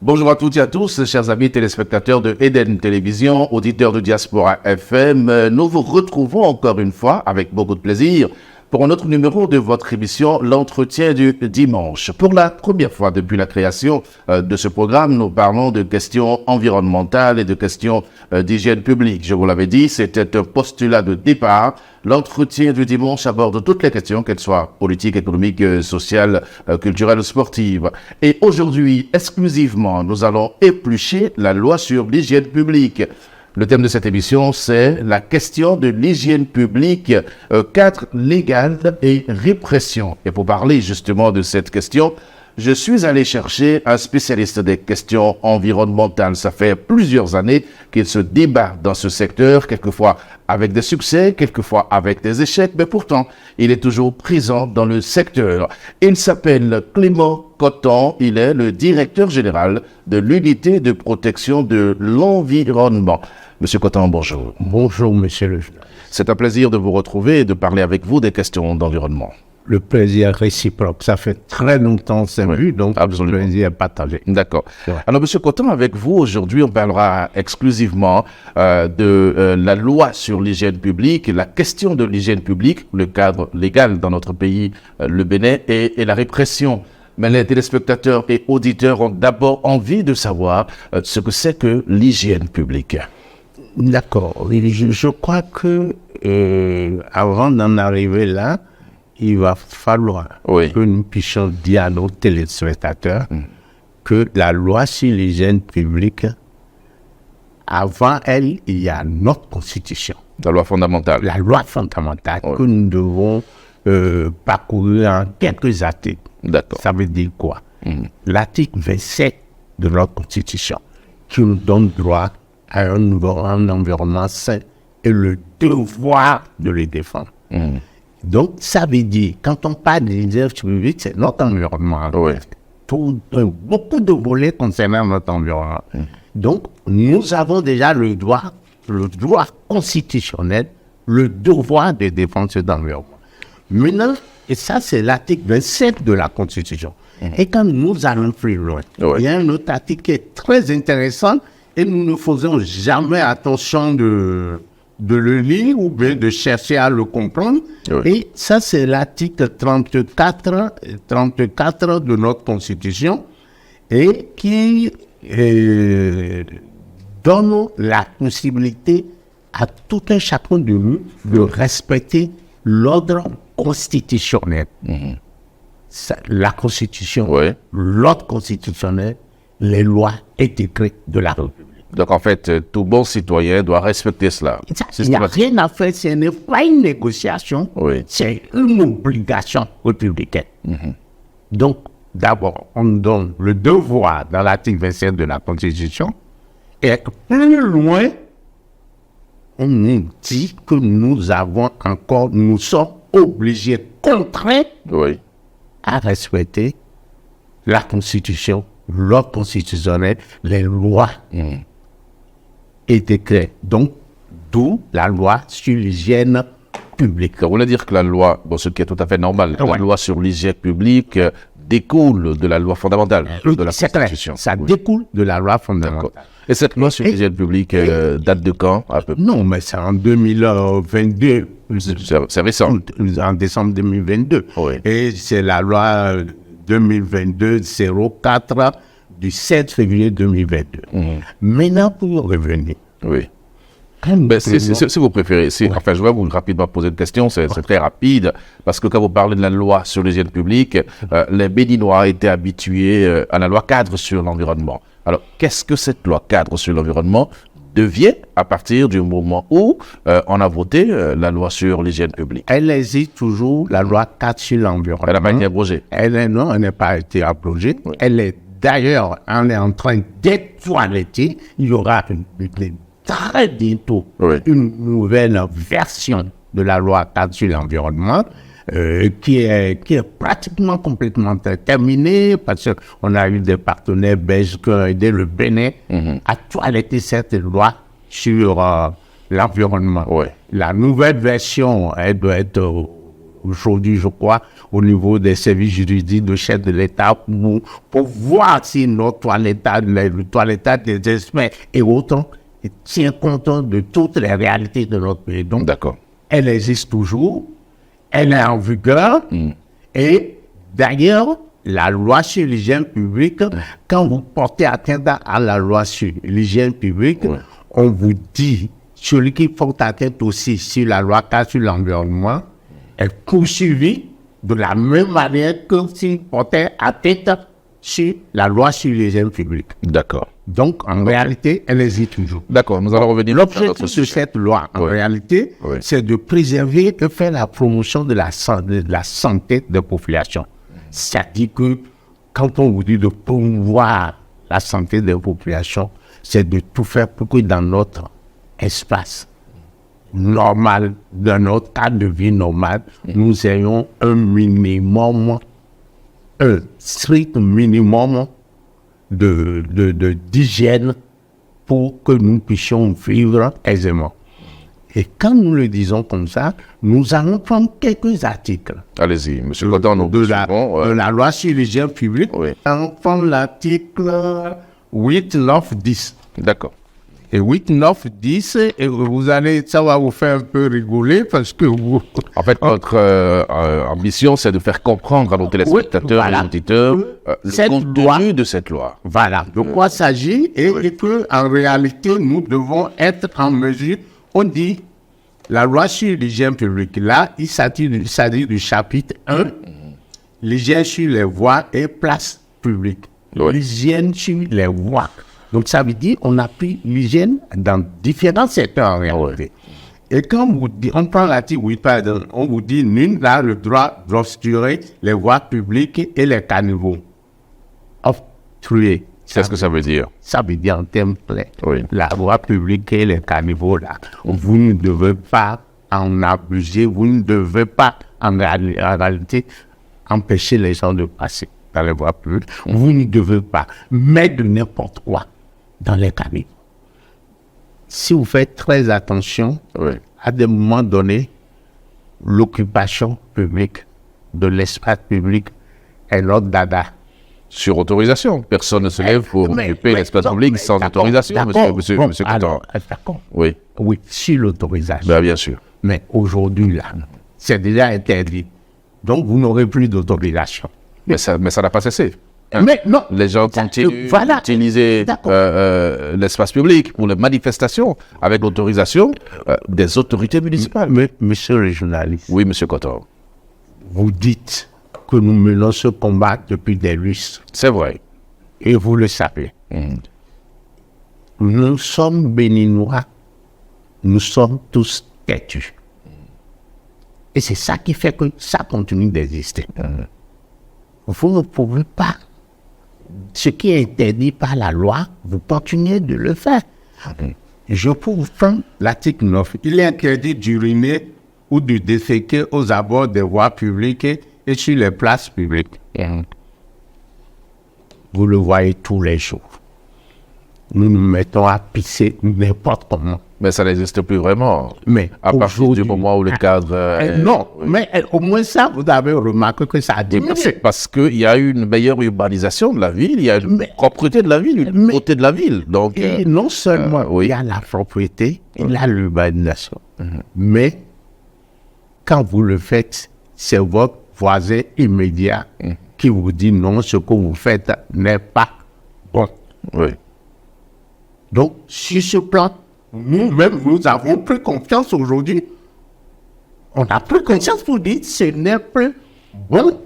Bonjour à toutes et à tous, chers amis téléspectateurs de Eden Télévision, auditeurs de Diaspora FM. Nous vous retrouvons encore une fois avec beaucoup de plaisir pour un autre numéro de votre émission, l'entretien du dimanche. Pour la première fois depuis la création de ce programme, nous parlons de questions environnementales et de questions d'hygiène publique. Je vous l'avais dit, c'était un postulat de départ. L'entretien du dimanche aborde toutes les questions, qu'elles soient politiques, économiques, sociales, culturelles ou sportives. Et aujourd'hui, exclusivement, nous allons éplucher la loi sur l'hygiène publique. Le thème de cette émission, c'est la question de l'hygiène publique, cadre légal et répression. Et pour parler justement de cette question, je suis allé chercher un spécialiste des questions environnementales. Ça fait plusieurs années qu'il se débat dans ce secteur, quelquefois avec des succès, quelquefois avec des échecs, mais pourtant, il est toujours présent dans le secteur. Il s'appelle Clément Cotton, il est le directeur général de l'unité de protection de l'environnement. Monsieur Cotton, bonjour. Bonjour, monsieur le journaliste. C'est un plaisir de vous retrouver et de parler avec vous des questions d'environnement. Le plaisir réciproque. Ça fait très longtemps que c'est vu, donc absolument. Le plaisir partagé. D'accord. Alors, monsieur Cotton, avec vous, aujourd'hui, on parlera exclusivement de la loi sur l'hygiène publique, la question de l'hygiène publique, le cadre légal dans notre pays, le Bénin, et la répression. Mais les téléspectateurs et auditeurs ont d'abord envie de savoir ce que c'est que l'hygiène publique. D'accord. Je crois que avant d'en arriver là, il va falloir que nous puissions dire à nos téléspectateurs que la loi sur l'hygiène publique, avant elle, il y a notre constitution. La loi fondamentale. La loi fondamentale que nous devons parcourir en quelques articles. D'accord. Ça veut dire quoi? L'article 27 de notre constitution qui nous donne droit à un environnement sain et le devoir de le défendre. Donc, ça veut dire, quand on parle de l'hygiène publique, c'est notre environnement. Beaucoup de volets concernant notre environnement. Donc, nous avons déjà le droit constitutionnel, le devoir de défendre cet environnement. Maintenant, et ça, c'est l'article 27 de la Constitution. Et quand nous allons plus loin, il y a un autre article qui est très intéressant et nous ne faisons jamais attention de le lire ou bien de chercher à le comprendre. Et ça, c'est l'article 34 de notre Constitution et qui donne la possibilité à tout un chacun de nous de respecter l'ordre constitutionnel. La Constitution, l'ordre constitutionnel, les lois et décrets de la République. Donc, en fait, tout bon citoyen doit respecter cela. Il n'y a rien à faire, ce n'est pas une négociation, c'est une obligation républicaine. Donc, d'abord, on donne le devoir dans l'article 27 de la Constitution, et plus loin, on nous dit que nous sommes obligés, contraints, à respecter la Constitution, l'ordre constitutionnel, les lois et décrets. Donc, d'où la loi sur l'hygiène publique. Ça voulait dire que la loi, ce qui est tout à fait normal, la loi sur l'hygiène publique découle de la loi fondamentale de la Constitution. Ça découle de la loi fondamentale. Et cette loi sur l'hygiène publique date de quand à peu près? Non, mais c'est en 2022. C'est récent. En décembre 2022. Et c'est la loi 2022-04 du 7 février 2022. Maintenant, pour revenir. Si vous préférez, enfin, je vais vous rapidement poser une question, c'est très rapide, parce que quand vous parlez de la loi sur l'hygiène publique, les Béninois étaient habitués à la loi cadre sur l'environnement. Alors, qu'est-ce que cette loi cadre sur l'environnement devient à partir du moment où on a voté la loi sur l'hygiène publique? Elle existe toujours, la loi cadre sur l'environnement. Elle n'a pas été abrogée? Non, elle n'a pas été abrogée. Elle est d'ailleurs, on est en train d'être toilettée. Il y aura très bientôt une nouvelle version de la loi cadre sur l'environnement qui est pratiquement complètement terminée parce qu'on a eu des partenaires belges qui ont aidé le Bénin à toiletter cette loi sur l'environnement. La nouvelle version, elle doit être aujourd'hui, je crois, au niveau des services juridiques de chef de l'État pour voir si notre toilettage des experts et autres tient compte de toutes les réalités de notre pays. Donc, D'accord. elle existe toujours, elle est en vigueur, et d'ailleurs, la loi sur l'hygiène publique, quand vous portez atteinte à la loi sur l'hygiène publique, on vous dit, celui qui porte atteinte aussi sur la loi cadre sur l'environnement est poursuivi de la même manière que s'il portait atteinte sur la loi sur l'hygiène publique. D'accord. Donc, en réalité, elle existe toujours. D'accord, nous allons revenir sur notre L'objectif de sujet. cette loi, en réalité, c'est de préserver et faire la promotion de la santé des populations. C'est-à-dire que quand on vous dit de promouvoir la santé des populations, c'est de tout faire pour que dans notre espace normal, dans notre cadre de vie normal, nous ayons un strict minimum d'hygiène pour que nous puissions vivre aisément. Et quand nous le disons comme ça, nous allons prendre quelques articles. Allez-y, M. Cotton, nous de la loi sur l'hygiène publique. Oui. On prend l'article 8, 9, 10. D'accord. Et 8, 9, 10, et vous allez, ça va vous faire un peu rigoler parce que vous... En fait, notre ambition, c'est de faire comprendre à nos téléspectateurs et auditeurs le contenu de cette loi. Voilà, de quoi il s'agit et que en réalité, nous devons être en mesure. On dit, la loi sur l'hygiène publique, là, il s'agit du chapitre 1, l'hygiène sur les voies et places publiques. Oui. L'hygiène sur les voies. Donc, ça veut dire qu'on a pris l'hygiène dans différents secteurs en réalité. Et quand on prend l'article 8, pardon, on vous dit, nul n'a le droit d'obstruer les voies publiques et les caniveaux. Obstruer. Qu'est-ce que ça veut dire? Ça veut dire en termes clairs. Oui. La voie publique et les caniveaux, là, vous ne devez pas en abuser, vous ne devez pas, en réalité, empêcher les gens de passer dans les voies publiques. Vous ne devez pas mettre de n'importe quoi dans les caniveaux. Si vous faites très attention, à des moments donnés, l'occupation publique de l'espace public est notre dada. Sur autorisation. Personne ne se lève pour occuper l'espace public sans autorisation, monsieur Cotton. D'accord. Oui. Oui, sur l'autorisation. Ben, bien sûr. Mais aujourd'hui, là, c'est déjà interdit. Donc, vous n'aurez plus d'autorisation. Mais ça n'a pas cessé. Hein? Mais non. Les gens continuent d'utiliser l'espace public pour les manifestations avec l'autorisation des autorités municipales. Mais, monsieur le journaliste. Oui, monsieur Cotton. Vous dites que nous menons ce combat depuis des lustres. C'est vrai. Et vous le savez. Nous sommes béninois. Nous sommes tous têtus. Et c'est ça qui fait que ça continue d'exister. Vous ne pouvez pas. Ce qui est interdit par la loi, vous continuez de le faire. Je peux vous prendre l'article 9. Il est interdit d'uriner ou de déféquer aux abords des voies publiques et sur les places publiques. Vous le voyez tous les jours. Nous nous mettons à pisser n'importe comment. Mais ça n'existe plus vraiment. Mais à partir du moment où le cadre... non, mais au moins ça, vous avez remarqué que ça a diminué. Parce qu'il y a une meilleure urbanisation de la ville, il y a une propreté de la ville, une beauté de la ville. Donc, et non seulement il y a la propreté, il y a l'urbanisation. Mais quand vous le faites, c'est votre voisin immédiat qui vous dit non, ce que vous faites n'est pas bon. Oui. Donc, sur ce plan, nous-mêmes, nous avons pris confiance aujourd'hui. On a pris conscience pour dire que ce n'est plus bon.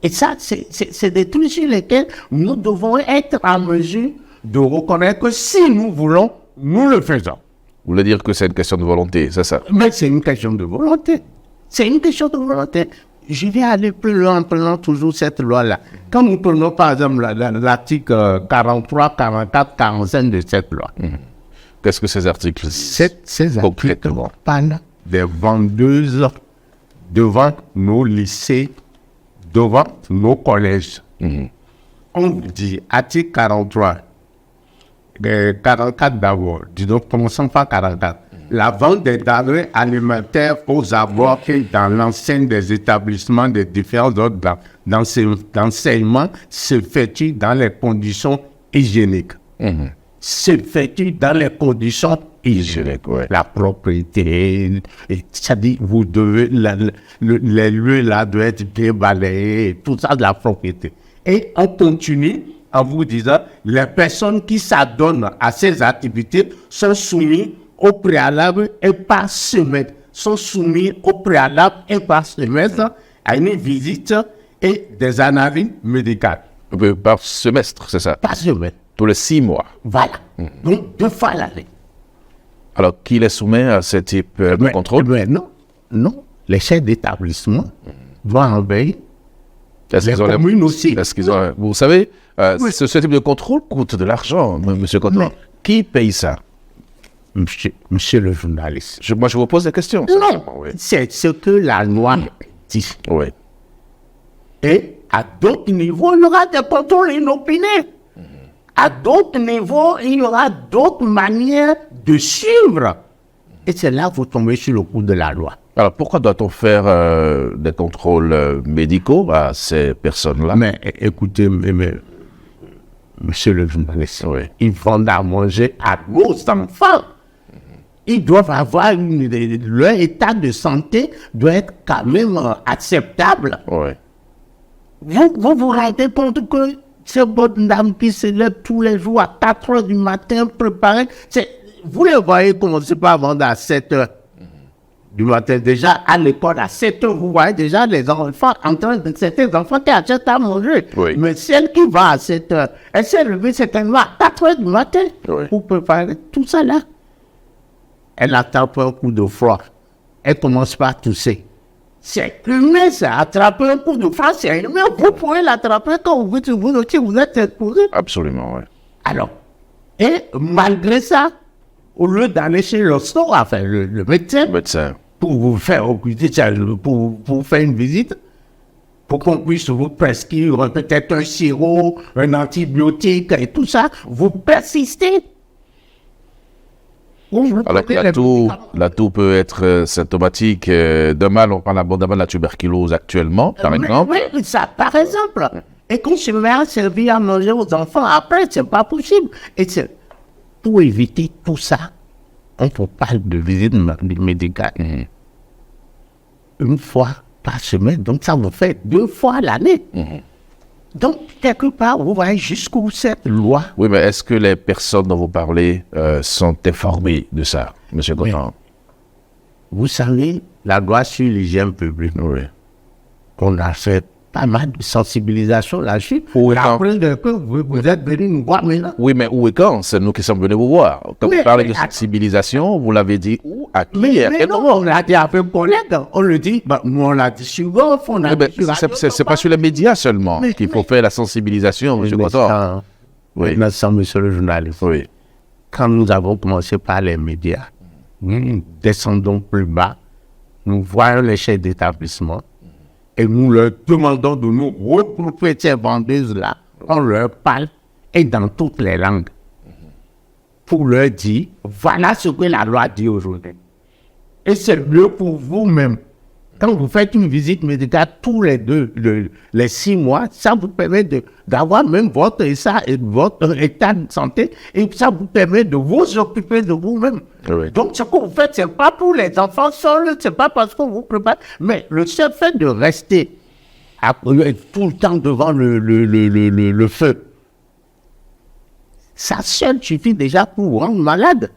Et ça, c'est des trucs sur lesquels nous devons être en mesure de reconnaître que si nous voulons, nous le faisons. Vous voulez dire que c'est une question de volonté, c'est ça? Mais c'est une question de volonté. C'est une question de volonté. Je vais aller plus loin en prenant toujours cette loi-là. Quand nous prenons par exemple l'article 43, 44, 45 de cette loi. Qu'est-ce que ces articles disent? Ces articles parlent des vendeuses devant nos lycées, devant nos collèges. On dit, article 43, 44 d'abord, disons, commençons par 44. la vente des denrées alimentaires aux abords et dans l'enceinte des établissements des différents ordres d'enseignement s'effectue dans les conditions hygiéniques. S'effectue dans les conditions hygiéniques. La propriété, c'est-à-dire vous devez, les lieux là doivent être bien balayés, tout ça de la propriété. Et on continue en vous disant, les personnes qui s'adonnent à ces activités sont soumises au préalable et par semestre, à une visite et des analyses médicales. Par semestre, c'est ça? Par semestre. Tous les 6 mois. Voilà. Donc, 2 fois l'année. Alors, qui les soumet à ce type de contrôle? Non. Les chefs d'établissement doivent envahir. Les communes aussi. Vous savez, ce type de contrôle coûte de l'argent, M. Coton. Qui paye ça? Monsieur le journaliste. Moi, je vous pose la question. Non, c'est ce que la loi dit. Oui. Et à d'autres niveaux, il y aura des contrôles inopinés. À d'autres niveaux, il y aura d'autres manières de suivre. Et c'est là que vous tombez sur le coup de la loi. Alors, pourquoi doit-on faire des contrôles médicaux à ces personnes-là? Mais écoutez, monsieur le journaliste, ils vendent à manger à nos enfants. Ils doivent avoir leur état de santé doit être quand même acceptable. Vous vous rendez compte que ces bonnes dames qui se lèvent tous les jours à 4 heures du matin préparées, vous les voyez commencer par vendre à 7 heures du matin. Déjà à l'école à 7 heures, vous voyez déjà les enfants en train de certains enfants qui achètent à manger. Mais celle qui va à 7 heures, elle s'est levée certainement à 4 heures du matin pour préparer tout ça là. Elle attrape un coup de froid. Elle commence par tousser. C'est humain, ça. Attraper un coup de froid, c'est humain. Vous pouvez l'attraper quand vous êtes exposé. Absolument, oui. Alors, et malgré ça, au lieu d'aller chez le médecin, pour vous faire une visite, pour qu'on puisse vous prescrire peut-être un sirop, un antibiotique et tout ça, vous persistez. Alors l'atout peut être symptomatique d'un mal, on parle abondamment de la tuberculose actuellement, par exemple. Oui, ça, par exemple. Et qu'on se met à servir à manger aux enfants, après, c'est pas possible. Et c'est pour éviter tout ça, on parle de visite médicale. Une fois par semaine, donc ça vous fait 2 fois l'année. Donc, quelque part, vous voyez jusqu'où cette loi. Oui, mais est-ce que les personnes dont vous parlez sont informées de ça, M. Coton? Vous savez, la loi sur l'hygiène publique, on a fait pas mal de sensibilisation là-dessus. Après, vous êtes venu nous voir maintenant. Oui, mais où et quand? C'est nous qui sommes venus vous voir. Quand vous parlez de sensibilisation, vous l'avez dit où, à qui? Mais non, on l'a dit avec un collègue. On le dit, nous on l'a dit sur Golf, on a dit sur c'est pas sur les médias seulement qu'il faut faire la sensibilisation, M. Coton. Maintenant, monsieur le journaliste, quand nous avons commencé par les médias, nous descendons plus bas, nous voyons les chefs d'établissement, et nous leur demandons de nous regrouper ces vendeuses-là. On leur parle, et dans toutes les langues, pour leur dire, voilà ce que la loi dit aujourd'hui. Et c'est mieux pour vous-même. Quand vous faites une visite médicale tous les 6 mois, ça vous permet d'avoir même votre état de santé, et ça vous permet de vous occuper de vous-même. Donc, ce que vous faites, c'est pas pour les enfants seuls, c'est pas parce que vous préparez, mais le seul fait de rester tout le temps devant le feu, ça seul suffit déjà pour vous rendre malade.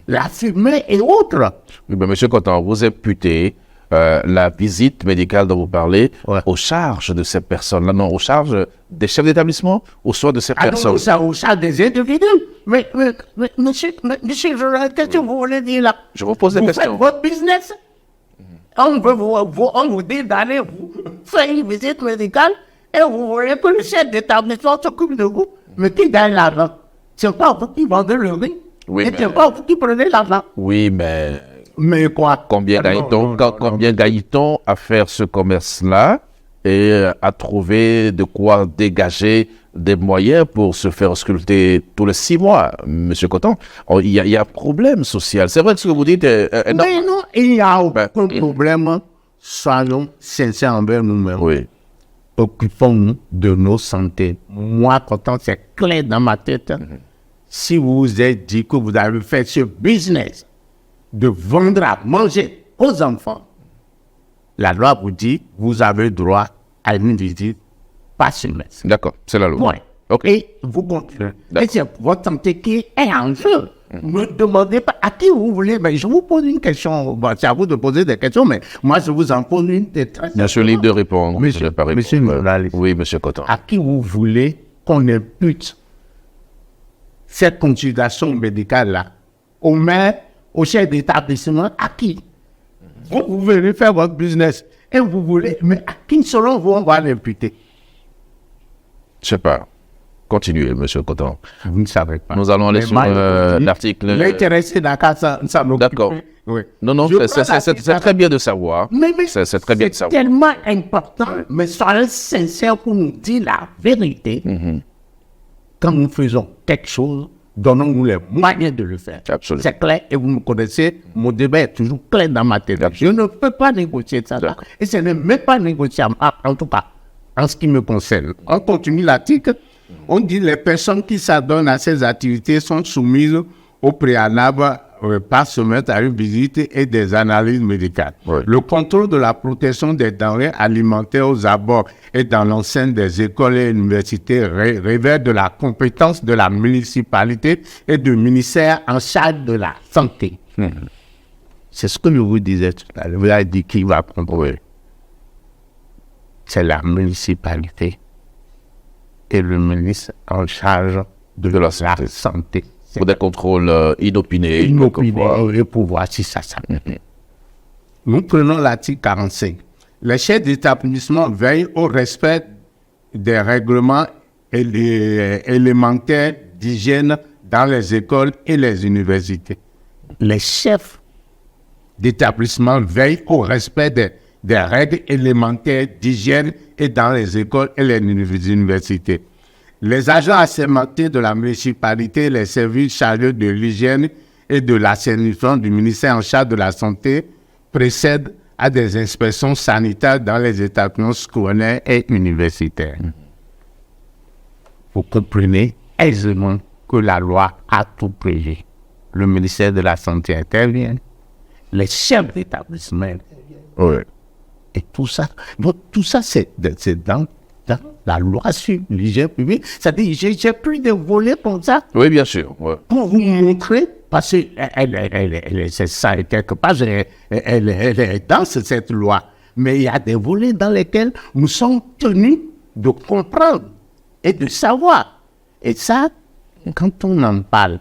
La fumée et autres. Oui, mais M. Coton, vous imputez la visite médicale dont vous parlez aux charges de ces personnes-là, non, aux charges des chefs d'établissement, ou soit de ces personnes. Non, aux charges des individus. Mais monsieur, qu'est-ce que vous voulez dire là? Je vous pose des questions. Vous faites votre business. On vous dit d'aller vous faire une visite médicale et vous voulez que le chef d'établissement s'occupe de vous. Mais qui gagne l'argent? C'est pas vous qui vendez le riz. Et c'est pas vous qui prenez l'argent. Oui, mais... Mais quoi? Combien gagne-t-on à faire ce commerce-là et à trouver de quoi dégager des moyens pour se faire ausculter tous les 6 mois, M. Coton. Il y a un problème social. C'est vrai que ce que vous dites est énorme. Mais non, il n'y a aucun problème. Soyons sincères envers nous-mêmes. Oui. Occupons-nous de nos santé. Moi, Coton, c'est clair dans ma tête. Si vous vous êtes dit que vous avez fait ce business de vendre à manger aux enfants, la loi vous dit vous avez droit à une visite par semestre. D'accord, c'est la loi. Point. Okay. Et vous continuez. Et c'est votre santé qui est en jeu. Ne demandez pas à qui vous voulez. Mais je vous pose une question. Bon, c'est à vous de poser des questions, mais moi, je vous en pose une de très Bien sûr, libre de répondre. Monsieur, je vais pas répondre. monsieur le journaliste. Oui, M. Coton. À qui vous voulez qu'on impute cette consultation médicale-là? Au maire, au chef d'établissement, à qui? Vous venez faire votre business et vous voulez, mais à qui selon vous on va l'imputer? Je ne sais pas. Continuez, M. Coton. Vous ne savez pas. Nous allons aller sur l'article. L'intéressé d'accord, ça m'occupe. D'accord. Oui. Non, c'est très bien de savoir. Mais c'est très bien de savoir. C'est tellement important, mais soyez sincères pour nous dire la vérité. Quand nous faisons quelque chose, donnons-nous les moyens de le faire. Absolument. C'est clair, et vous me connaissez, mon débat est toujours clair dans ma tête. Je ne peux pas négocier ça. Et ce n'est même pas négociable, en tout cas, en ce qui me concerne. On continue l'article. On dit les personnes qui s'adonnent à ces activités sont soumises au préalable par semestre à une visite et des analyses médicales. Oui. Le contrôle de la protection des denrées alimentaires aux abords et dans l'enceinte des écoles et universités relève de la compétence de la municipalité et du ministère en charge de la santé. C'est ce que je vous disais tout à l'heure. Vous avez dit qui va contrôler. C'est la municipalité et le ministre en charge de la santé. Pour des contrôles inopinés. Et pour voir si ça s'applique. Nous prenons l'article 45. Les chefs d'établissement veillent au respect des règlements élémentaires d'hygiène dans les écoles et les universités. Les chefs d'établissement veillent au respect des règles élémentaires d'hygiène et dans les écoles et les universités. Les agents assermentés de la municipalité, les services chargés de l'hygiène et de l'assainissement du ministère en charge de la santé procèdent à des inspections sanitaires dans les établissements scolaires et universitaires. Vous comprenez aisément que la loi a tout prévu. Le ministère de la Santé intervient, les chefs d'établissement interviennent. Oui. Et tout ça, c'est dans la loi sur l'hygiène publique. C'est-à-dire, j'ai pris des volets comme ça. Oui, bien sûr. Ouais. Pour vous montrer, parce que c'est ça, quelque part, elle est dans cette loi. Mais il y a des volets dans lesquels nous sommes tenus de comprendre et de savoir. Et ça, quand on en parle,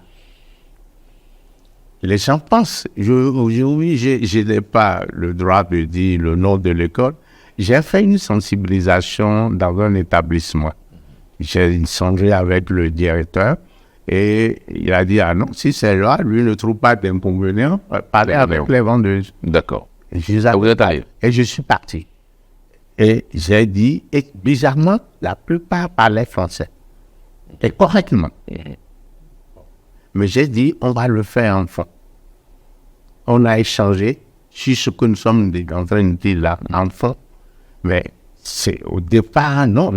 les gens pensent, je n'ai pas le droit de dire le nom de l'école. J'ai fait une sensibilisation dans un établissement. J'ai échangé avec le directeur et il a dit, ah non, si c'est là, lui ne trouve pas d'inconvénient, parler avec les vendeuses. D'accord. Et je suis parti. Et j'ai dit, et bizarrement, la plupart parlaient français. Et correctement. Mais j'ai dit, on va le faire en fond. On a échangé sur ce que nous sommes en train de dire là, en fond. Mais c'est au départ, non.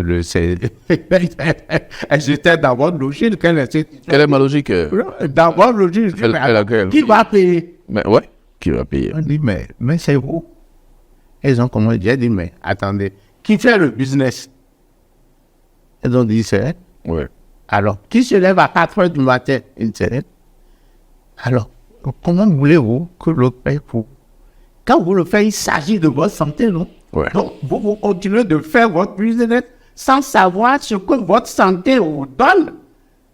J'étais dans votre logique. Quelle est ma logique? Dans votre logique, qui va payer? Mais ouais, qui va payer? On dit, mais c'est vous. Ils ont commencé. J'ai dit, mais attendez, qui fait le business? Ils ont dit, c'est elle. Oui. Alors, qui se lève à 4 heures du matin? C'est. Alors, comment voulez-vous que l'autre paye pour? Quand vous le faites, il s'agit de votre santé, non? Ouais. Donc, vous continuez de faire votre business sans savoir ce que votre santé vous donne,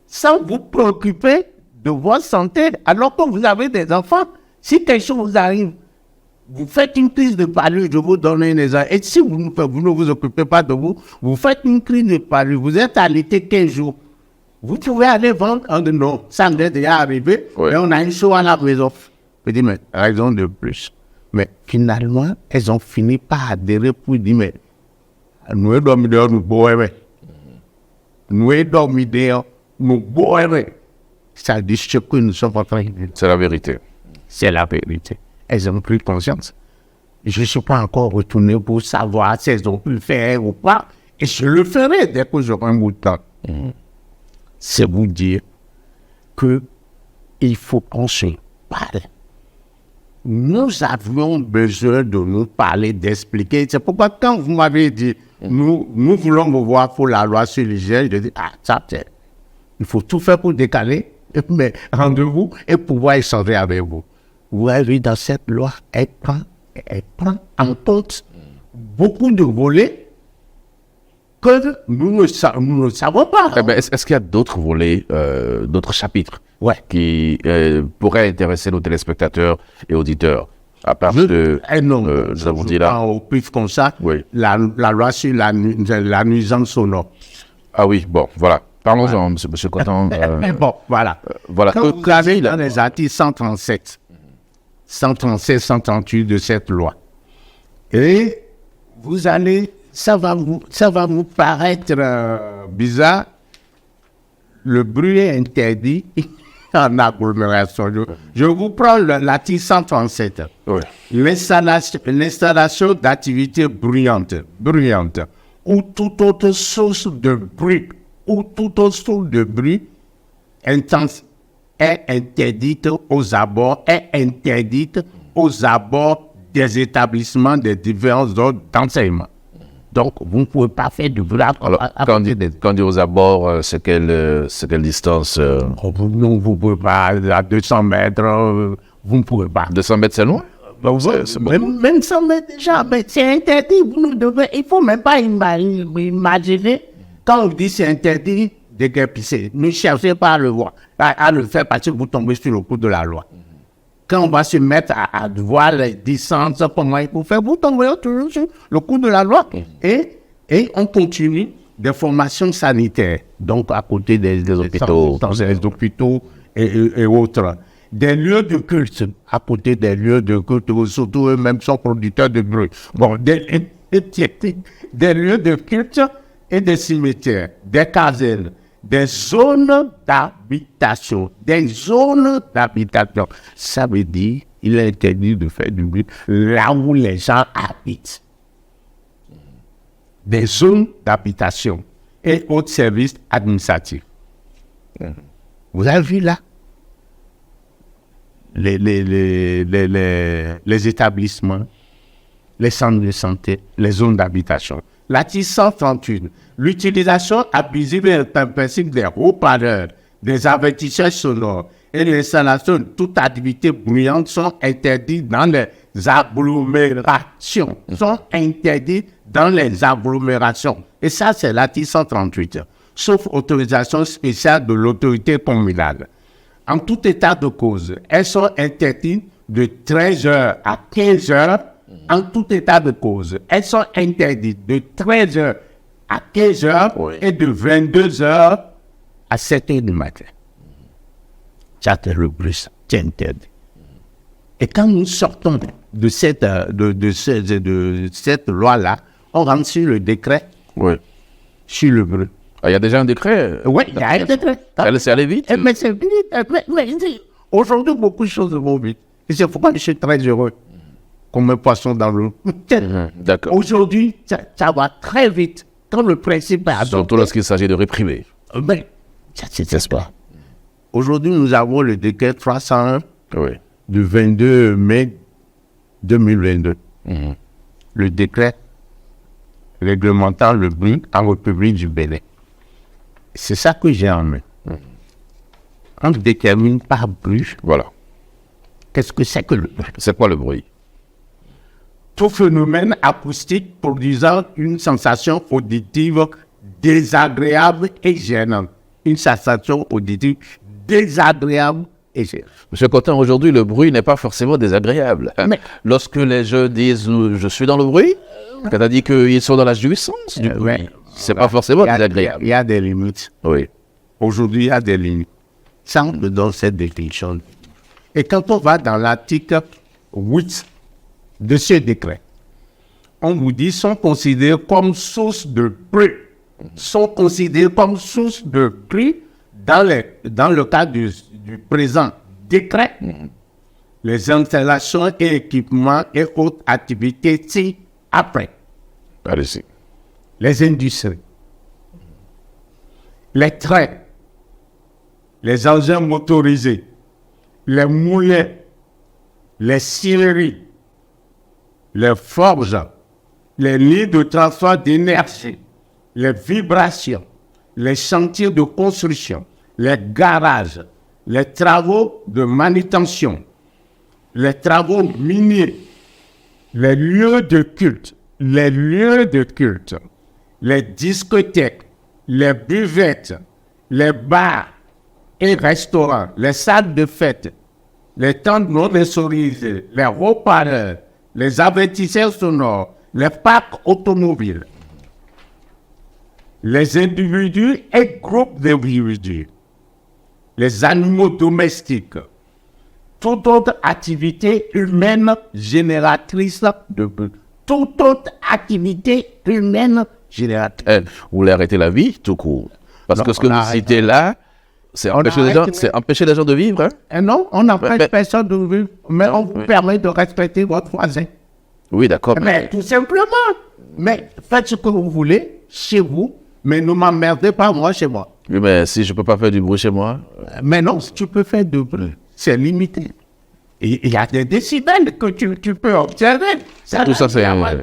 sans vous préoccuper de votre santé, alors que vous avez des enfants. Si quelque chose vous arrive, vous faites une crise de palu, je vous donne un exemple. Et si vous ne vous occupez pas de vous, vous faites une crise de palu, vous êtes alité 15 jours. Vous pouvez aller vendre en disant non, ça m'est déjà arrivé, ouais. Et on a une chose à la maison. Je dis, mais raison de plus. Mais finalement, elles ont fini par adhérer pour dire, mais nous devons nous boire. nous dormir, nous boire. Ça dit ce que nous sommes en train de dire. C'est la vérité. C'est la vérité. Elles ont pris conscience. Je ne suis pas encore retourné pour savoir si elles ont pu le faire ou pas. Et je le ferai dès que j'aurai un bout de temps. C'est vous dire qu'il faut qu'on se parle. Nous avions besoin de nous parler, d'expliquer. C'est pourquoi quand vous m'avez dit, nous voulons vous voir pour la loi sur l'hygiène, je dis, ça, il faut tout faire pour décaler, mais rendez-vous et pouvoir échanger avec vous. Vous avez vu, dans cette loi, elle prend en compte beaucoup de volets que nous ne savons pas. Eh ben, est-ce qu'il y a d'autres volets, d'autres chapitres qui pourraient intéresser nos téléspectateurs et auditeurs? À part de... non, nous avons dit là. Au pif comme ça, Oui. la loi sur la nuisance sonore. Ah oui, bon, voilà. Parlons-en, monsieur Coton. Mais bon, voilà. Voilà. Quand vous avez dans les articles 137, 138 de cette loi, et vous allez, ça va vous paraître bizarre, le bruit est interdit en agglomération. Je vous prends l'article 137. Oui. L'installation d'activités bruyantes, ou toute autre source de bruit, intense est interdite aux abords des établissements des différents ordres d'enseignement. Donc, vous ne pouvez pas faire du bruit. Alors, quand on dit aux abords, c'est quelle distance Non, vous ne pouvez pas, à 200 mètres, vous ne pouvez pas. 200 mètres, c'est loin? Même 100 mètres déjà, mais c'est interdit. Il ne faut même pas imaginer, quand on dit c'est interdit, déguerpisser. Ne cherchez pas à le voir, à le faire parce que vous tombez sur le coup de la loi. Quand on va se mettre à voir les distances, comment il faut faire, vous tombez toujours sur le coup de la loi. Et on continue des formations sanitaires, donc à côté des hôpitaux, dans les hôpitaux et autres. Des lieux de culte, à côté des lieux de culte, surtout eux-mêmes sont producteurs de bruit. Bon, des lieux de culte et des cimetières, des casernes, des zones d'habitation. Ça veut dire qu'il est interdit de faire du bruit là où les gens habitent. Des zones d'habitation et autres services administratifs. Vous avez vu là? Les établissements, les centres de santé, les zones d'habitation. L'article 138, l'utilisation abusive et intempestive des haut-parleurs, des avertisseurs sonores et l'installation de toute activité bruyante sont interdits dans les agglomérations. Et ça, c'est l'article 138. Sauf autorisation spéciale de l'autorité communale. En tout état de cause, elles sont interdites de 13h à 15h. En tout état de cause, elles sont interdites de 13h à 15h et de 22h à 7h du matin. Ça, c'est le plus, c'est interdit. Et quand nous sortons de cette loi-là, on rentre sur le décret, sur le bruit. Il y a déjà un décret? Oui, il y a un décret. C'est allé vite? Mais c'est vite. Aujourd'hui, beaucoup de choses vont vite. Et c'est pourquoi je suis très heureux comme un poisson dans l'eau. D'accord. Aujourd'hui, ça va très vite. Quand le principe est adopté. Surtout lorsqu'il s'agit de réprimer. Mais, n'est-ce pas? Aujourd'hui, nous avons le décret 301 du 22 mai 2022. Le décret réglementant le bruit en République du Bénin. C'est ça que j'ai en main. On détermine par bruit. Voilà. Qu'est-ce que c'est que le bruit? C'est quoi le bruit? Tout phénomène acoustique produisant une sensation auditive désagréable et gênante. Une sensation auditive désagréable et gênante. Monsieur Coton, aujourd'hui, le bruit n'est pas forcément désagréable. Mais lorsque les jeunes disent « je suis dans le bruit », c'est-à-dire qu'ils sont dans la jouissance du bruit. C'est pas forcément désagréable. Il y a des limites. Oui. Aujourd'hui, il y a des limites. Ça, on me donne cette définition. Et quand on va dans l'article 8 de ce décret, on vous dit sont considérés comme source de bruit sont considérés comme source de bruit dans le cadre du présent décret. Les installations et équipements et autres activités ci-après. Allez-y. Les industries, les trains, les engins motorisés, les moulins, les scieries, les forges, les lignes de transport d'énergie, les vibrations, les chantiers de construction, les garages, les travaux de manutention, les travaux miniers, les lieux de culte, les discothèques, les buvettes, les bars et restaurants, les salles de fête, les tentes non insonorisées, les haut-parleurs, les avertisseurs sonores, les parcs automobiles, les individus et groupes d'individus, les animaux domestiques, toute autre activité humaine génératrice de bruit. Toute autre activité humaine génératrice. Vous voulez arrêter la vie, tout court. Parce que ce que vous citez là, c'est empêcher les gens de vivre. Hein? Et non, on n'empêche personne de vivre, mais on vous permet de respecter votre voisin. Oui, d'accord. Mais tout simplement. Mais faites ce que vous voulez chez vous, mais ne m'emmerdez pas moi chez moi. Oui, mais si je ne peux pas faire du bruit chez moi. Mais non, si tu peux faire du bruit, c'est limité. Il y a des décibels que tu peux observer. Tout ça, c'est un...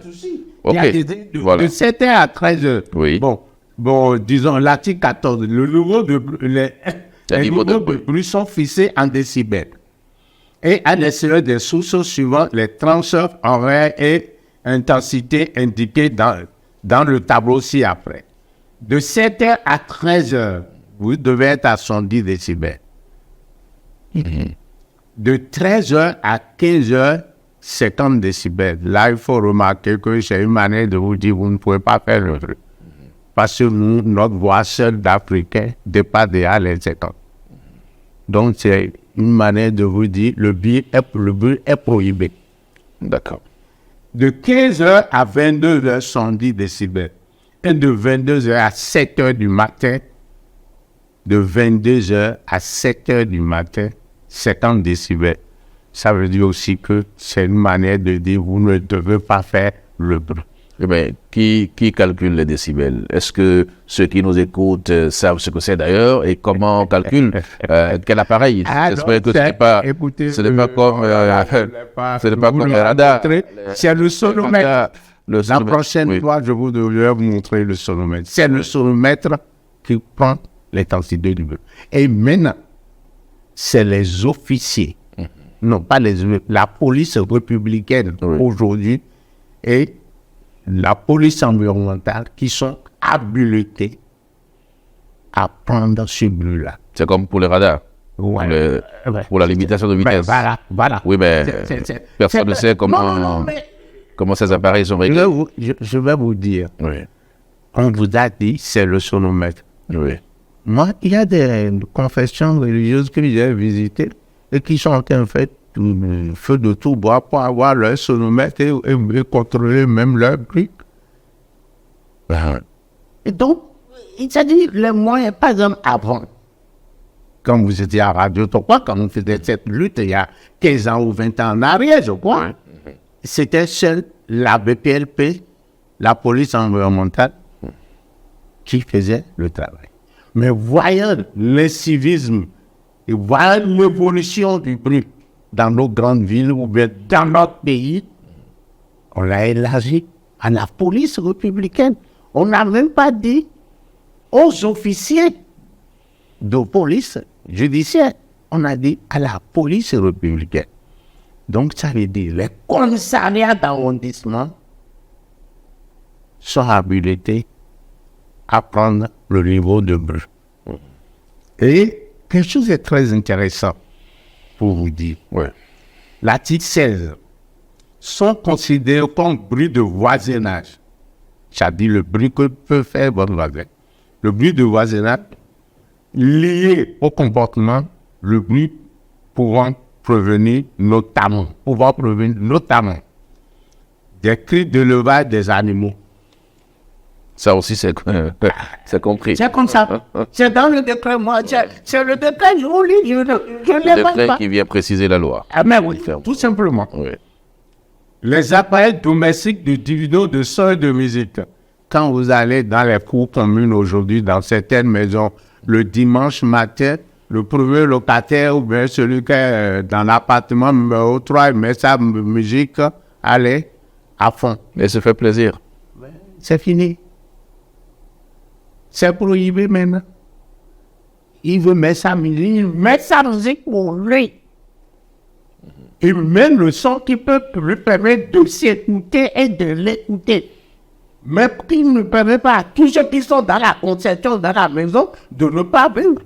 Il y a de 7h à 13h. Oui. Bon, disons, l'article 14, le niveau de bruit sont fixés en décibels. Et à l'extérieur des sources suivant les tranches horaires et intensité indiquées dans le tableau ci-après. De 7h à 13h, vous devez être à 110 décibels. De 13h à 15h, 50 décibels. Là, il faut remarquer que c'est une manière de vous dire, vous ne pouvez pas faire le truc. Parce que nous, notre voix seule d'Africain dépasse déjà les 50. Donc, c'est une manière de vous dire, le bruit est prohibé. D'accord. De 15h à 22h, 110 décibels. Et de 22h à 7h du matin, de 22h à 7h du matin, 50 décibels. Ça veut dire aussi que c'est une manière de dire vous ne devez pas faire le bruit. Eh bien, qui calcule les décibels? Est-ce que ceux qui nous écoutent savent ce que c'est d'ailleurs et comment on calcule quel appareil? J'espère que ce n'est pas comme le radar. C'est le sonomètre. La prochaine fois, je vous devrais vous montrer le sonomètre. C'est le sonomètre qui prend l'intensité du bruit. Et maintenant, c'est les officiers, non pas la police républicaine aujourd'hui et la police environnementale qui sont habilités à prendre ce bruit-là. C'est comme pour les radars, pour la limitation de vitesse. Voilà. Oui, mais personne ne sait comment ces appareils sont réglés. Je vais vous dire, on vous a dit c'est le sonomètre. Oui. Moi, il y a des confessions religieuses que j'ai visitées et qui sont en train de faire feu de tout bois pour avoir leur sonomètre et contrôler même leur bruit. Et donc, il s'est dit, les moyens, par exemple, avant, quand vous étiez à Radio Tokwa, quand on faisait cette lutte il y a 15 ans ou 20 ans en arrière, je crois, c'était seul la BPLP, la police environnementale, qui faisait le travail. Mais voyant l'incivisme et voyant l'évolution du bruit dans nos grandes villes ou bien dans notre pays, on l'a élargi à la police républicaine. On n'a même pas dit aux officiers de police judiciaire, on a dit à la police républicaine. Donc ça veut dire les commissariats d'arrondissement sont habilités à prendre le niveau de bruit. Et quelque chose de très intéressant pour vous dire. L'article 16 sont considérés comme bruit de voisinage. C'est-à-dire le bruit que peut faire votre voisin. Le bruit de voisinage lié au comportement, le bruit pouvant provenir notamment des cris d'élevage des animaux, Ça aussi, c'est compris. C'est comme ça. C'est dans le décret, moi. C'est le décret, je vous lis, je ne l'ai pas. Le décret qui vient préciser la loi. Ah, mais oui, tout simplement. Oui. Les appareils domestiques de dividendes de son et de musique. Quand vous allez dans les cours communes aujourd'hui, dans certaines maisons, le dimanche matin, le premier locataire ou bien celui qui est dans l'appartement numéro 3, il met sa musique, allez, à fond. Et se fait plaisir. C'est fini. C'est prohibé maintenant. Il veut mettre sa musique pour lui. Il met le son qui peut lui permettre de s'écouter et de l'écouter. Mais il ne permet pas à tous ceux qui sont dans la concession, dans la maison, de ne pas vivre.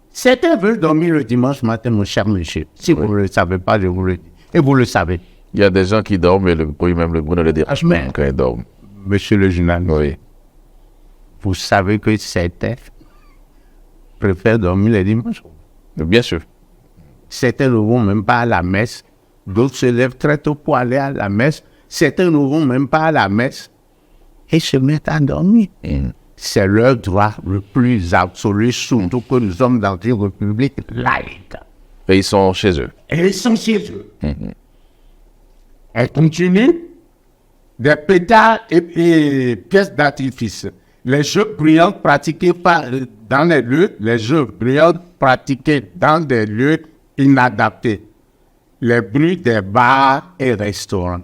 Certains veulent dormir le dimanche matin, mon cher monsieur. Si vous ne le savez pas, je vous le dis. Et vous le savez. Il y a des gens qui dorment et le bruit ne le dérange pas quand ils dorment. Monsieur le journaliste, Oui. vous savez que certains préfèrent dormir les dimanches. Bien sûr. Certains ne vont même pas à la messe. D'autres se lèvent très tôt pour aller à la messe. Certains ne vont même pas à la messe et se mettent à dormir. C'est leur droit le plus absolu, surtout que nous sommes dans une république laïque. Et ils sont chez eux. Et ils sont chez eux. Elle continue. Des pétards et pièces d'artifice. Les jeux brillants pratiqués dans les lieux, des lieux inadaptés. Les bruits des bars et restaurants.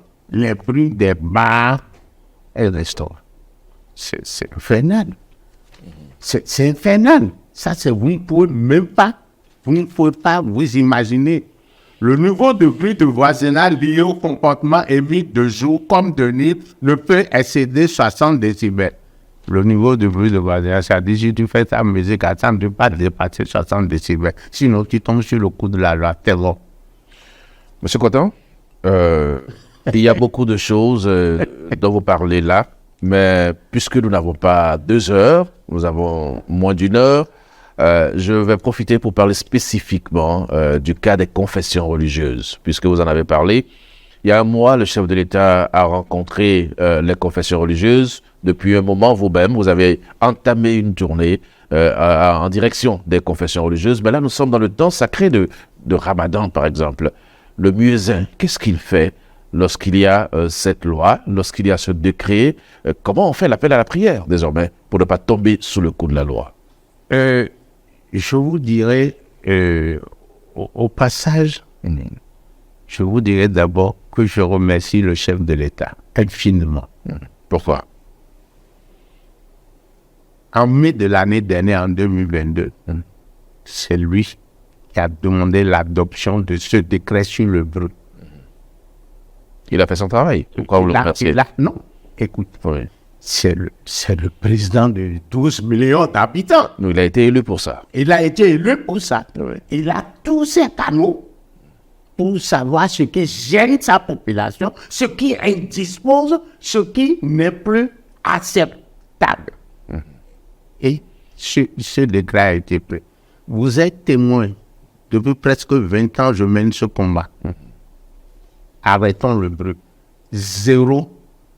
C'est infernal. C'est infernal. Ça, vous ne pouvez pas vous imaginer. Le niveau de bruit de voisinage lié au comportement émis de jour comme de nuit ne peut excéder 60 décibels. Le niveau de bruit de voisinage, ça dit si tu fais ta musique, attends de ne pas dépasser 60 décibels. Sinon, tu tombes sur le coup de la loi. T'es long. Monsieur Coton, il y a beaucoup de choses dont vous parlez là, mais puisque nous n'avons pas 2 heures, nous avons moins d'1 heure, je vais profiter pour parler spécifiquement du cas des confessions religieuses, puisque vous en avez parlé. Il y a un mois, le chef de l'État a rencontré les confessions religieuses. Depuis un moment, vous-même, vous avez entamé une tournée en direction des confessions religieuses. Mais là, nous sommes dans le temps sacré de Ramadan, par exemple. Le muezzin, qu'est-ce qu'il fait lorsqu'il y a cette loi, lorsqu'il y a ce décret? Comment on fait l'appel à la prière, désormais, pour ne pas tomber sous le coup de la loi? Je vous dirais, au passage, je vous dirais d'abord que je remercie le chef de l'État infiniment. Pourquoi? En mai de l'année dernière, en 2022, c'est lui qui a demandé l'adoption de ce décret sur le brut. Il a fait son travail. Pourquoi vous le remerciez? Non, écoute, oui. C'est le président de 12 millions d'habitants. Non, il a été élu pour ça. Il a été élu pour ça. Oui. Il a tous ses canaux pour savoir ce qui gêne sa population, ce qui indispose, ce qui n'est plus acceptable. Et ce décret a été pris. Vous êtes témoin. Depuis presque 20 ans, je mène ce combat. Arrêtons le brut. 0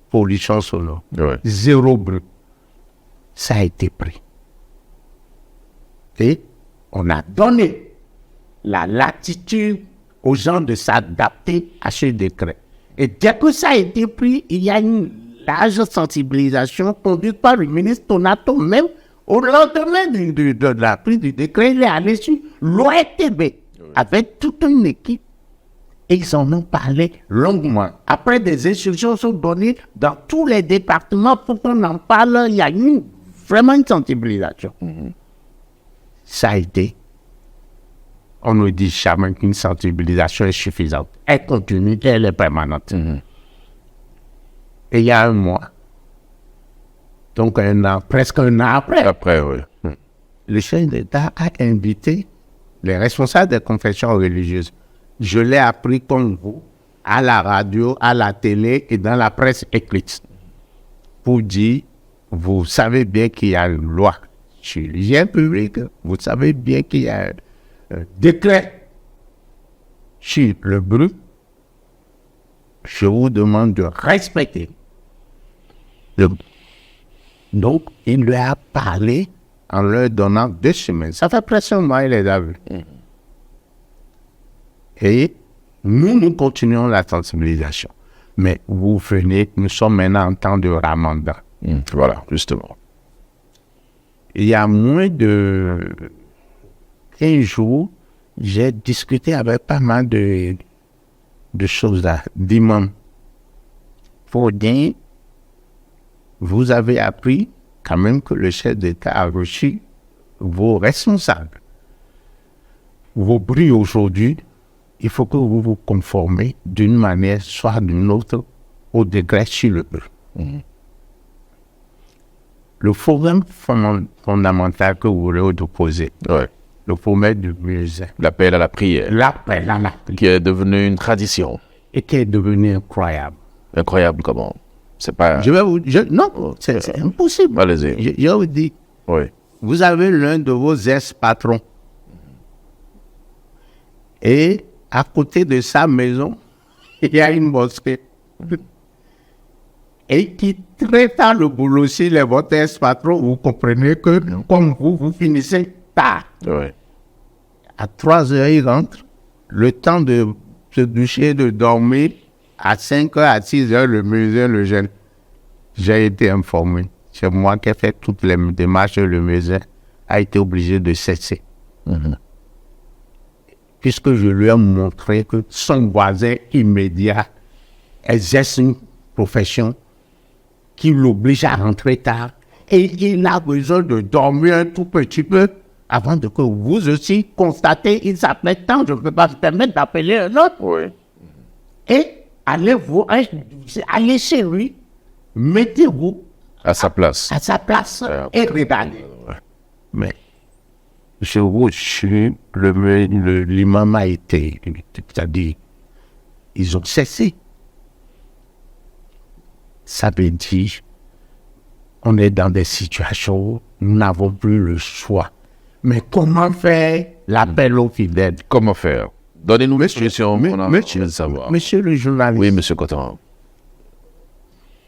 pollution sonore. Oui. 0 brut. Ça a été pris. Et on a donné la latitude aux gens de s'adapter à ce décret. Et dès que ça a été pris, il y a une large sensibilisation conduite par le ministre Donato même. Au lendemain de la prise du décret, il est allé sur l'ORTB avec toute une équipe. Et ils en ont parlé longuement. Après, des instructions sont données dans tous les départements pour qu'on en parle. Il y a vraiment une sensibilisation. Ça a été. On ne dit jamais qu'une sensibilisation est suffisante. Elle continue, elle est permanente. Et il y a un mois, donc presque un an après, oui. Le chef d'État a invité les responsables des confessions religieuses. Je l'ai appris comme vous, à la radio, à la télé et dans la presse écrite. Pour dire, vous savez bien qu'il y a une loi sur l'hygiène publique, vous savez bien qu'il y a un décret sur le brut. Je vous demande de respecter Donc, il lui a parlé en leur donnant 2 semaines. Ça fait presque un mois, il les a vus. Et nous continuons la sensibilisation. Mais vous venez, nous sommes maintenant en temps de Ramadan. Voilà, justement. Il y a moins de 15 jours, j'ai discuté avec pas mal de choses là, d'imams. Pour dire, vous avez appris quand même que le chef d'État a reçu vos responsables. Vos bruits aujourd'hui, il faut que vous vous conformez d'une manière, soit d'une autre, au degré sur le bruit. Le problème fondamental que vous voulez opposer, le problème du musulman. L'appel à la prière. L'appel à la prière. Qui est devenu une tradition. Et qui est devenu incroyable. Incroyable comment? C'est pas... Non, c'est impossible. Allez-y. Je vous dis, vous avez l'un de vos ex-patrons. Et à côté de sa maison, il y a une mosquée. Et qui traite le boulot si les votre ex-patron, vous comprenez que comme vous finissez tard. À 3 heures, il rentre. Le temps de se doucher, de dormir. À 5 heures, à 6 heures, le musée le gêne. J'ai été informé. C'est moi qui ai fait toutes les démarches. Le musée a été obligé de cesser. Puisque je lui ai montré que son voisin immédiat exerce une profession qui l'oblige à rentrer tard. Et il a besoin de dormir un tout petit peu avant que vous aussi constatez il s'appelle tant, je ne peux pas se permettre d'appeler un autre. Et allez chez lui, mettez-vous à sa place. Et regardez. Mais je vous jure, l'imam a été, c'est-à-dire, ils ont cessé. Ça veut dire, on est dans des situations où nous n'avons plus le choix. Mais comment faire l'appel aux fidèles? Comment faire? Donnez-nous une solution, on a envie de savoir. Monsieur le journaliste. Oui, monsieur Coton.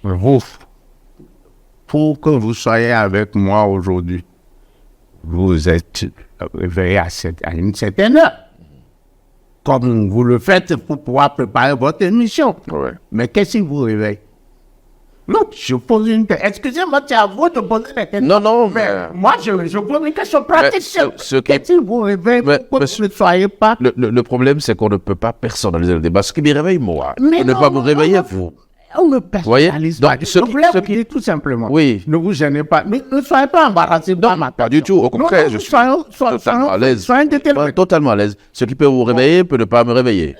Vous, pour que vous soyez avec moi aujourd'hui, vous êtes réveillé à une certaine heure. Comme vous le faites pour pouvoir préparer votre émission. Mais qu'est-ce qui vous réveille? Non, je pose une question. Excusez-moi, c'est à vous de poser la question. Non, mais moi, je pose une question pratique. Qu'est-ce qui vous réveille pour que vous ne soyez pas... Le problème, c'est qu'on ne peut pas personnaliser le débat. Ce qui me réveille, moi, ne pas me réveiller, vous. On ne personnalise pas. Je voulais vous dire tout simplement. Oui. Ne vous gênez pas. Mais ne soyez pas embarrassé dans ma Pas du tout. Au contraire, je suis totalement à l'aise. Totalement à l'aise. Ce qui peut vous réveiller peut ne pas me réveiller.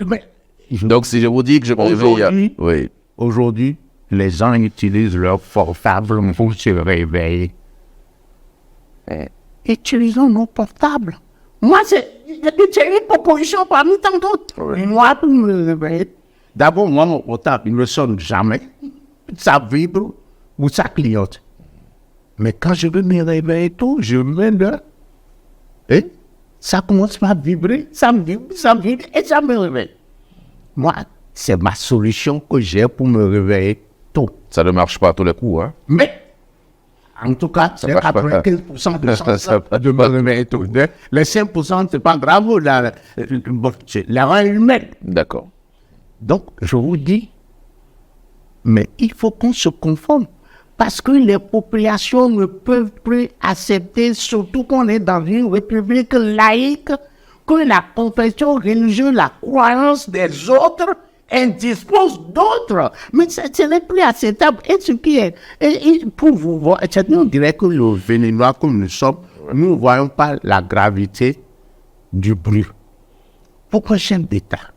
Donc, si je vous dis que je me réveille... Aujourd'hui, les gens utilisent leur portable pour se réveiller. Utilisons nos portables. Moi, c'est une proposition parmi tant d'autres. Moi, pour me réveiller. D'abord, moi, mon portable, il ne sonne jamais. Ça vibre ou ça clignote. Mais quand je veux me réveiller tôt, je mets l'heure. Et ça commence à vibrer, ça vibre et ça me réveille. Moi, c'est ma solution que j'ai pour me réveiller tôt. Ça ne marche pas à tous les coups, hein? Mais, en tout cas, c'est 95% de chance de me réveiller tôt. Les 5%, c'est pas grave, la humaine. D'accord. Donc, je vous dis, mais il faut qu'on se conforme. Parce que les populations ne peuvent plus accepter, surtout qu'on est dans une république laïque, que la confession religieuse, la croyance des autres, indispose d'autres. Mais ce n'est plus acceptable. Et ce qui est, pour vous voir, on dirait que le Vénénois, comme nous sommes, nous ne voyons pas la gravité du bruit. Pourquoi chef d'État,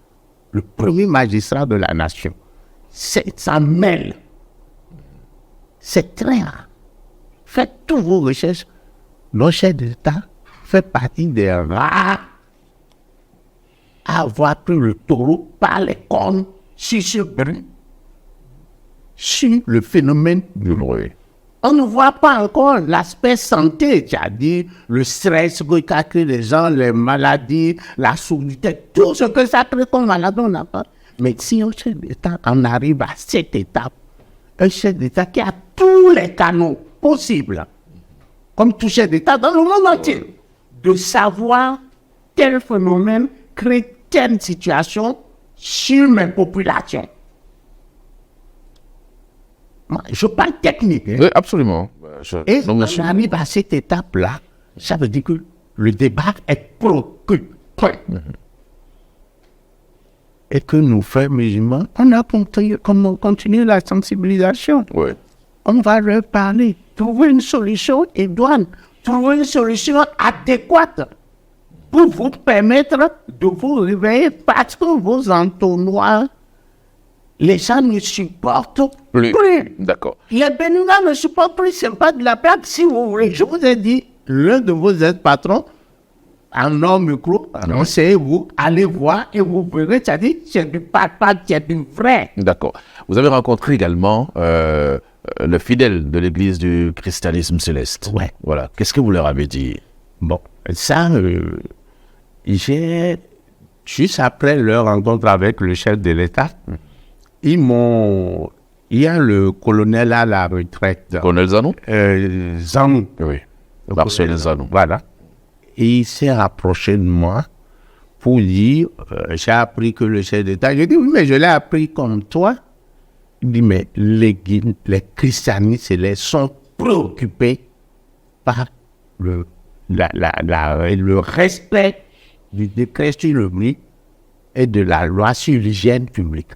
le premier magistrat de la nation, ça mêle? C'est très rare. Faites toutes vos recherches. Le chef d'État fait partie des rares à avoir pris le taureau par les cornes sur ce bruit, sur le phénomène du bruit. On ne voit pas encore l'aspect santé, c'est-à-dire le stress que créent les gens, les maladies, la sourdité, tout ce que ça crée comme maladie, on n'a pas. Mais si un chef d'État en arrive à cette étape, un chef d'État qui a tous les canaux possible, comme tout chef d'État dans le monde entier, de savoir tel phénomène crée telle situation sur mes populations. Je parle technique. Oui, absolument. Et on arrive à cette étape-là, ça veut dire que le débat est préoccupant. Et que nous, frères musulmans, on a continué la sensibilisation. Oui. On va leur parler, trouver une solution idoine, trouver une solution adéquate pour vous permettre de vous réveiller parce que vos entonnoirs, les gens ne supportent plus. D'accord. Les Béninois ne supportent plus, c'est pas de la perte si vous voulez. Je vous ai dit, l'un de vos ex-patrons, en homme micro, renseignez-vous, allez voir et vous verrez, c'est-à-dire, c'est du papa, c'est du vrai. D'accord. Vous avez rencontré également le fidèle de l'église du christianisme céleste. Ouais. Voilà. Qu'est-ce que vous leur avez dit? Bon, ça, j'ai, juste après leur rencontre avec le chef de l'État, il y a le colonel à la retraite. Colonel Zanou? Zanou. Oui. Marcel Zanou. Voilà. Et il s'est rapproché de moi pour dire, j'ai appris que le chef d'État, j'ai dit, oui, mais je l'ai appris comme toi. Il dit, mais les christianistes célestes sont préoccupés par le respect du décret sur le bruit et de la loi sur l'hygiène publique.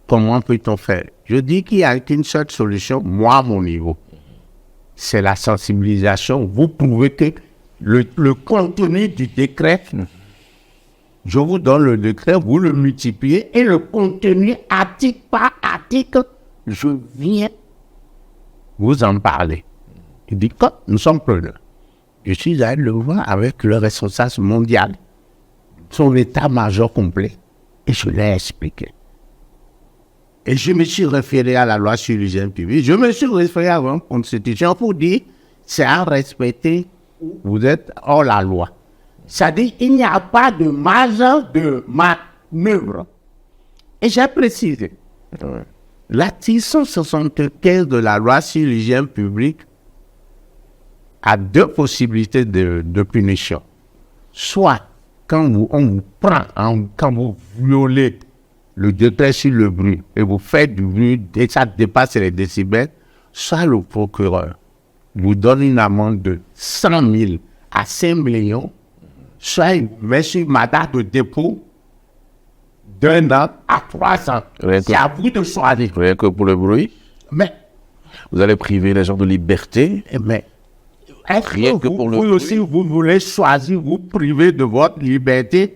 Comment peut-on faire? Je dis qu'il n'y a qu'une seule solution, moi, à mon niveau. C'est la sensibilisation. Vous prouvez que le contenu du décret, je vous donne le décret, vous le multipliez et le contenu article par article, je viens vous en parler. Il dit que nous sommes preneurs. Je suis allé le voir avec le responsable mondial, son état-major complet, et je l'ai expliqué. Et je me suis référé à la loi sur l'hygiène publique. Je me suis référé à la Constitution pour dire, c'est à respecter, vous êtes hors la loi. C'est-à-dire, il n'y a pas de marge de manœuvre. Et j'ai précisé. L'article 175 de la loi sur l'hygiène publique a deux possibilités de punition. Soit, quand on vous prend, quand vous violez le décret sur le bruit, et vous faites du bruit, et ça dépasse les décibels, soit le procureur vous donne une amende de 100 000 à 5 millions, soit il met sur mandat de dépôt d'1 an à 3 ans. C'est à vous de choisir. Rien que pour le bruit, Mais, vous allez priver les gens de liberté. mais est-ce Rien que que vous, pour le vous bruit. aussi, vous voulez choisir, vous priver de votre liberté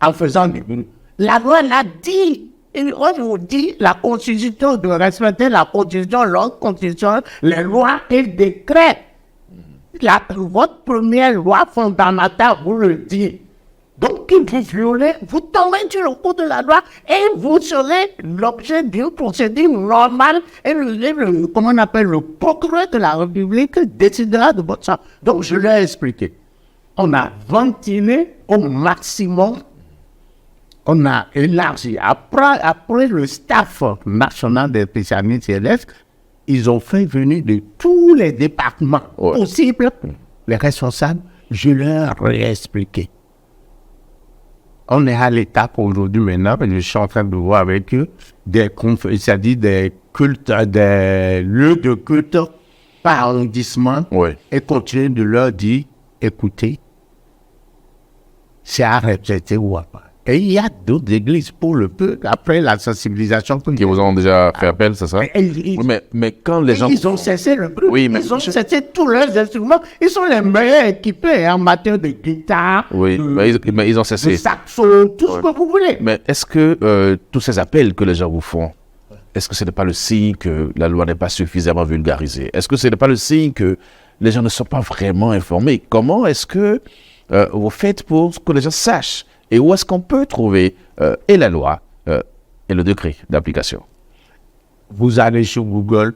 en faisant du bruit? La loi l'a dit. Et on vous dit la Constitution, de respecter la Constitution, l'ordre constitutionnel, les lois et les décrets. Votre première loi fondamentale vous le dit. Donc, si vous violez, vous tombez sur le coup de la loi et vous serez l'objet d'une procédure normale et comment on appelle, le procureur de la République décidera de votre sang. Donc, je l'ai expliqué. On a ventilé au maximum. On a élargi. Après le staff national des spécialistes célestes, ils ont fait venir de tous les départements possibles, les responsables, je leur ai expliqué. On est à l'étape aujourd'hui maintenant, et je suis en train de voir avec eux c'est-à-dire des cultes, des lieux de culte par arrondissement, et continuer de leur dire, écoutez, c'est à respecter ou pas. Et il y a d'autres églises pour le peu, après la sensibilisation. Qui vous ont déjà fait appel, c'est ça? Oui, mais quand les gens... Ils ont cessé le bruit. Oui, mais ils ont cessé tous leurs instruments. Ils sont les meilleurs équipés en matière de guitare, oui, mais ils ont cessé. de saxo, tout ce que vous voulez. Mais est-ce que tous ces appels que les gens vous font, est-ce que ce n'est pas le signe que la loi n'est pas suffisamment vulgarisée? Est-ce que ce n'est pas le signe que les gens ne sont pas vraiment informés? Comment est-ce que vous faites pour que les gens sachent? Et où est-ce qu'on peut trouver et la loi et le décret d'application? Vous allez sur Google,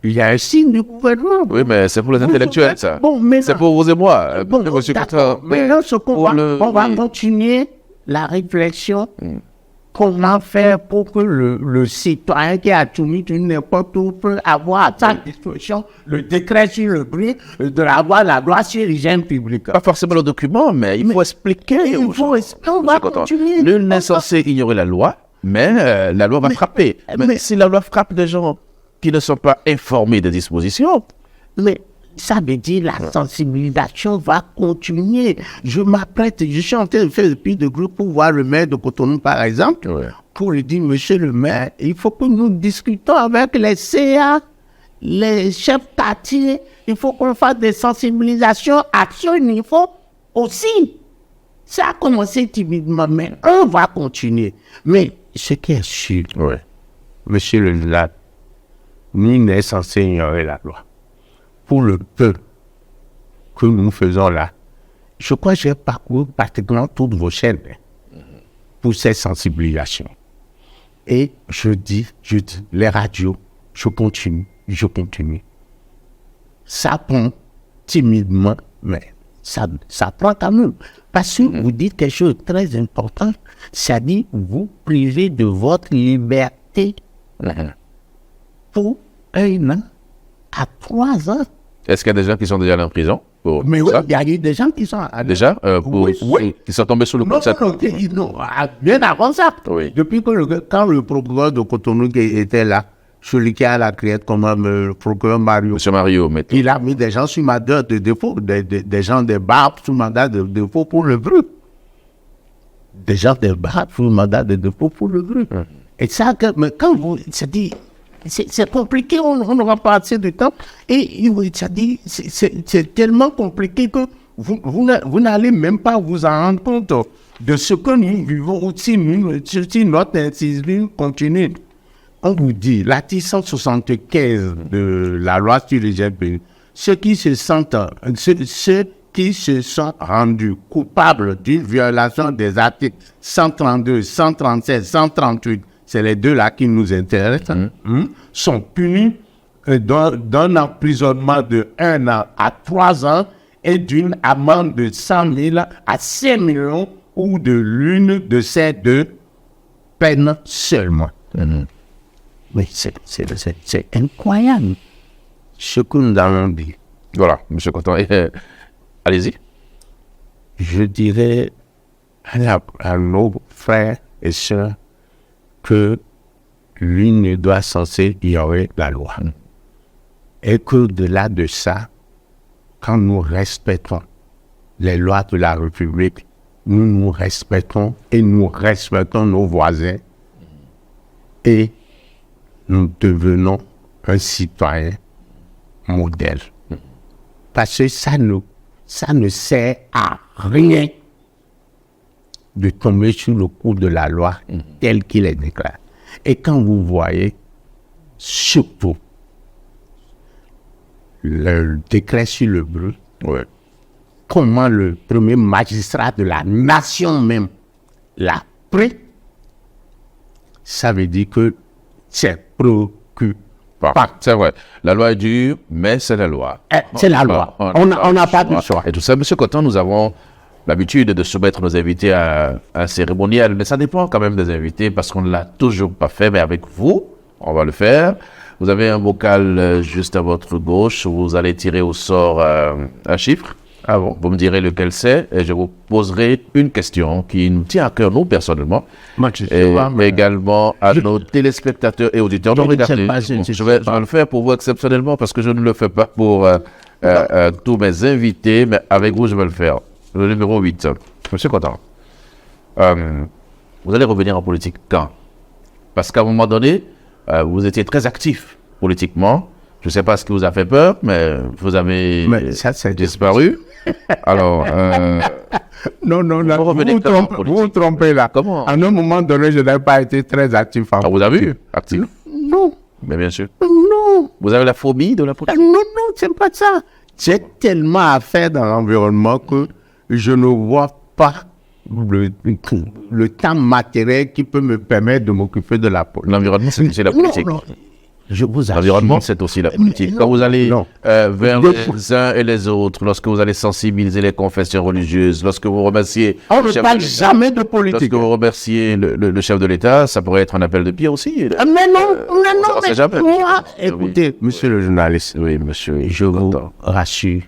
il y a un signe du gouvernement. Oui, mais c'est pour les intellectuels, ça. Bon, mais c'est pour vous et moi. Bon, mais là, on va continuer la réflexion comment faire pour que le citoyen qui a soumis d'une n'importe où peut avoir à sa disposition le décret sur le bruit, de l'avoir la loi sur l'hygiène publique. Pas forcément le document, mais il faut expliquer. On va continuer. Nul n'est censé ignorer la loi, mais la loi va frapper. Mais si la loi frappe des gens qui ne sont pas informés des dispositions... Mais ça veut dire la sensibilisation va continuer. Je suis en train de faire le plus de groupes pour voir le maire de Cotonou, par exemple, pour lui dire, monsieur le maire, il faut que nous discutons avec les CA, les chefs quartiers, il faut qu'on fasse des sensibilisations à ce niveau aussi. Ça a commencé timidement, mais on va continuer. Mais ce qui est sûr, monsieur le maire, nous n'est censé ignorer la loi. Pour le peu que nous faisons là, je crois que j'ai parcouru pratiquement toutes vos chaînes pour ces sensibilisations. Et je dis, les radios, je continue. Ça prend timidement, mais ça prend quand même. Parce que vous dites quelque chose de très important, c'est-à-dire vous privez de votre liberté pour 1 an à 3 ans. Est-ce qu'il y a des gens qui sont déjà allés en prison pour Mais ça? il y a eu des gens qui sont allés. Déjà qui sont tombés sous le coup de ça? Non, bien avant ça. Oui. Depuis que quand le procureur de Cotonou était là, celui qui a la créette comme le procureur Mario. Monsieur Mario, mais... Il a mis des gens sur mandat de dépôt, des gens des barbes sous mandat de dépôt pour le brut. Des gens des barbes sous mandat de dépôt pour le brut. Et ça, mais quand vous... C'est compliqué, on n'aura pas assez de temps. Et c'est tellement compliqué que vous n'allez même pas vous en rendre compte de ce que nous vivons aussi, si notre incision continue. On vous dit, l'article 175 de la loi sur les GP, ceux qui se sont rendus coupables d'une violation des articles 132, 137, 138, c'est les deux là qui nous intéressent, sont punis d'un emprisonnement de 1 an à 3 ans et d'une amende de 100 000 à 5 millions ou de l'une de ces deux peines seulement. Mais c'est incroyable ce que nous avons dit. Voilà, monsieur Coton, allez-y. Je dirais à nos frères et sœurs que l'une ne doit censé ignorer la loi. Et qu'au-delà de ça, quand nous respectons les lois de la République, nous nous respectons et nous respectons nos voisins et nous devenons un citoyen modèle. Parce que ça ne sert à rien de tomber sur le coup de la loi tel qu'il est déclaré. Et quand vous voyez, surtout, le décret sur le brut, comment le premier magistrat de la nation même l'a pris, ça veut dire que c'est préoccupant. C'est vrai. La loi est dure, mais c'est la loi. C'est la loi. On n'a pas de choix. Et tout ça, monsieur Coton, nous avons l'habitude de soumettre nos invités à un cérémonial, mais ça dépend quand même des invités parce qu'on ne l'a toujours pas fait, mais avec vous, on va le faire. Vous avez un bocal juste à votre gauche, vous allez tirer au sort un chiffre. Ah bon. Vous me direz lequel c'est et je vous poserai une question qui nous tient à cœur, nous, personnellement, mais également à nos téléspectateurs et auditeurs. Donc, regardez, je vais le faire pour vous exceptionnellement parce que je ne le fais pas pour tous mes invités, mais avec vous, je vais le faire. Le numéro 8. Monsieur Coton, vous allez revenir en politique quand? Parce qu'à un moment donné, vous étiez très actif politiquement. Je ne sais pas ce qui vous a fait peur, mais vous avez disparu. Alors, non, vous vous trompez là. Comment? À un moment donné, je n'avais pas été très actif. Vous avez vu actif? Non. Mais bien sûr. Non. Vous avez la phobie de la politique? Non, c'est pas ça. J'ai tellement à faire dans l'environnement que je ne vois pas le temps matériel qui peut me permettre de m'occuper de la politique. L'environnement, c'est la politique. je vous assure. L'environnement, c'est aussi la politique. Quand vous allez vers les uns et les autres, lorsque vous allez sensibiliser les confessions religieuses, lorsque vous remerciez... On ne parle jamais de politique. Lorsque vous remerciez le chef de l'État, ça pourrait être un appel de pied aussi. Mais non, on sait jamais. Moi, écoutez, monsieur le journaliste, oui, monsieur, je vous rassure,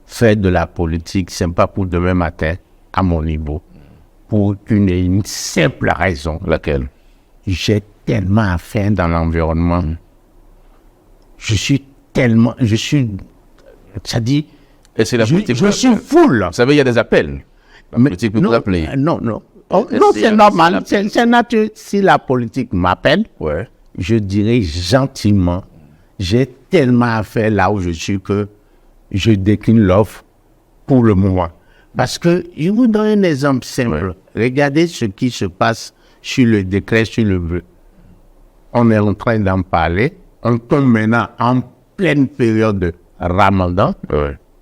faire de la politique, c'est pas pour demain matin, à mon niveau, pour une simple raison. Laquelle? J'ai tellement à faire dans l'environnement. Je suis, ça dit, et c'est la politique. Je suis full. Vous savez, il y a des appels. La politique peut vous appeler. Non. Oh, non, c'est normal. C'est naturel. Si la politique m'appelle, je dirais gentiment, j'ai tellement à faire là où je suis que je décline l'offre pour le moment. Parce que je vous donne un exemple simple. Regardez ce qui se passe sur le décret, sur le bleu. On est en train d'en parler. On tombe maintenant en pleine période de Ramadan.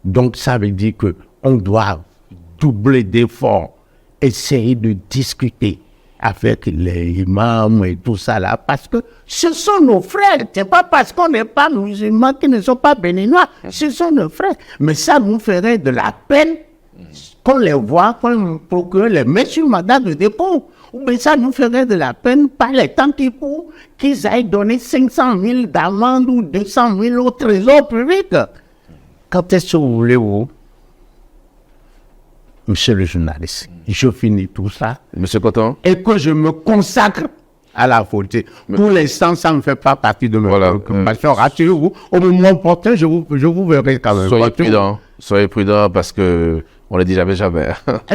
Donc, ça veut dire qu'on doit doubler d'efforts, essayer de discuter avec les imams et tout ça là, parce que ce sont nos frères. C'est pas parce qu'on n'est pas musulmans qu'ils ne sont pas béninois. Ce sont nos frères. Mais ça nous ferait de la peine qu'on les voit, qu'on procure les met sur mandat de dépôt. Mais ça nous ferait de la peine par les temps qu'ils aillent donner 500 000 d'amende ou 200 000 au trésor public. Quand est-ce que vous voulez, monsieur le journaliste, je finis tout ça. Monsieur Coton. Et que je me consacre à la faute. Pour l'instant, ça ne fait pas partie de mes préoccupations. Rassurez-vous, au moment opportun, je vous verrai quand même. Soyez prudent parce que on ne dit jamais.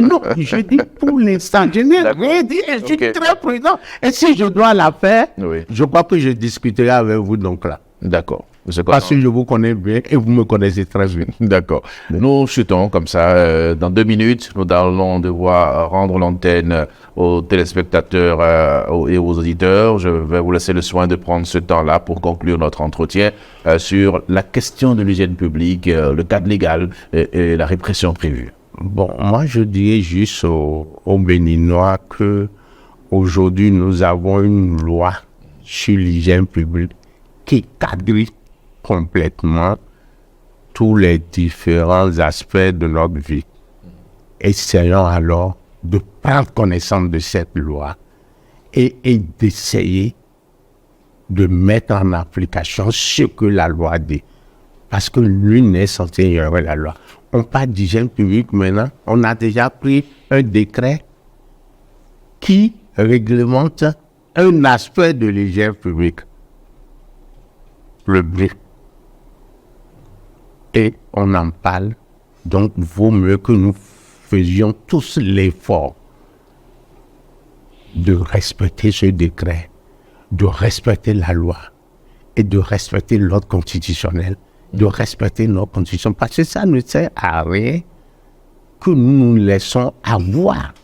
Non, je dis pour l'instant. Je n'ai rien dit et je suis très prudent. Et si je dois la faire, je crois que je discuterai avec vous donc là. D'accord. Parce que je vous connais bien et vous me connaissez très bien. D'accord. Nous chutons comme ça. Dans 2 minutes, nous allons devoir rendre l'antenne aux téléspectateurs et aux auditeurs. Je vais vous laisser le soin de prendre ce temps-là pour conclure notre entretien sur la question de l'hygiène publique, le cadre légal et la répression prévue. Bon, moi je dirais juste aux Béninois que aujourd'hui nous avons une loi sur l'hygiène publique qui cadre complètement tous les différents aspects de notre vie. Essayons alors de prendre connaissance de cette loi et d'essayer de mettre en application ce que la loi dit. Parce que l'une n'est censée ignorer la loi. On parle d'hygiène publique maintenant. On a déjà pris un décret qui réglemente un aspect de l'hygiène publique. Le blé. Et on en parle, donc vaut mieux que nous faisions tous l'effort de respecter ce décret, de respecter la loi et de respecter l'ordre constitutionnel, de respecter notre constitution, parce que ça ne sert à rien que nous nous laissons avoir.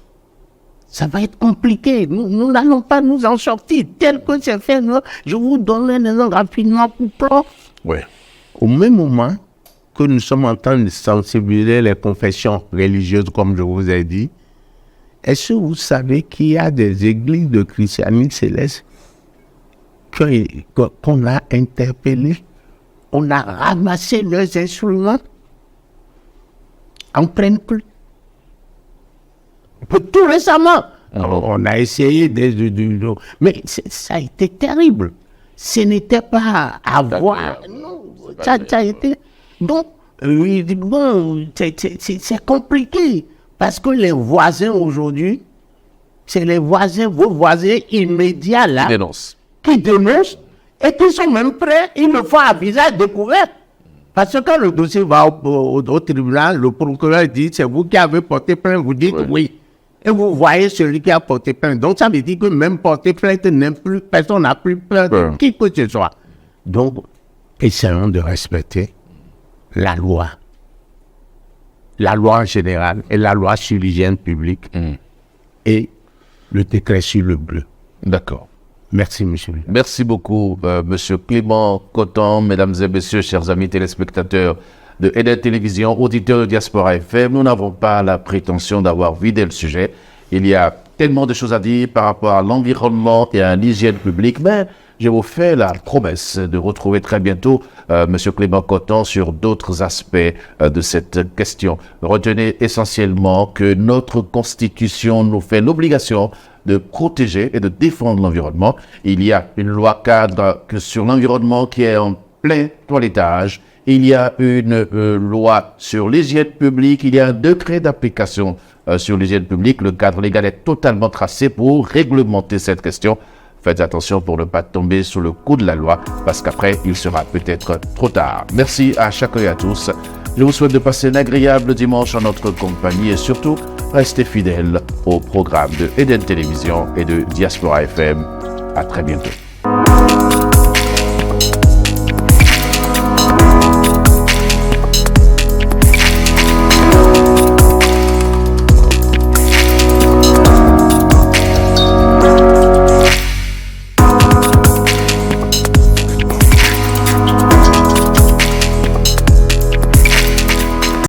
Ça va être compliqué. Nous n'allons pas nous en sortir tel que c'est fait. Je vous donne un exemple rapidement pour plan. Au même moment que nous sommes en train de sensibiliser les confessions religieuses, comme je vous ai dit, est-ce que vous savez qu'il y a des églises de christianisme céleste qu'on a interpellées? On a ramassé leurs instruments en pleine pluie. Tout récemment, on a essayé mais ça a été terrible. Ce n'était pas à voir. Non, ça a été... Donc, bon, c'est compliqué. Parce que les voisins aujourd'hui, c'est les voisins, vos voisins immédiats là, qui dénoncent et qui sont même prêts, ils le font à visage découvert. Parce que quand le dossier va au tribunal, le procureur dit, c'est vous qui avez porté plainte, vous dites oui. Et vous voyez celui qui a porté plainte. Donc ça veut dire que même porter plainte, personne n'a plus plainte, qui que ce soit. Donc, essayons de respecter la loi en général et la loi sur l'hygiène publique et le décret sur le bleu. D'accord. Merci, monsieur. Merci beaucoup, monsieur Clément Coton, mesdames et messieurs, chers amis téléspectateurs de EDEN Télévision, auditeurs de Diaspora FM. Nous n'avons pas la prétention d'avoir vidé le sujet. Il y a tellement de choses à dire par rapport à l'environnement et à l'hygiène publique, mais Je vous fais la promesse de retrouver très bientôt M. Clément Cotton sur d'autres aspects de cette question. Retenez essentiellement que notre Constitution nous fait l'obligation de protéger et de défendre l'environnement. Il y a une loi cadre sur l'environnement qui est en plein toilettage. Il y a une loi sur l'hygiène publique. Il y a un décret d'application sur l'hygiène publique. Le cadre légal est totalement tracé pour réglementer cette question. Faites attention pour ne pas tomber sous le coup de la loi, parce qu'après, il sera peut-être trop tard. Merci à chacun et à tous. Je vous souhaite de passer un agréable dimanche en notre compagnie et surtout, restez fidèles au programme de Eden Télévision et de Diaspora FM. À très bientôt.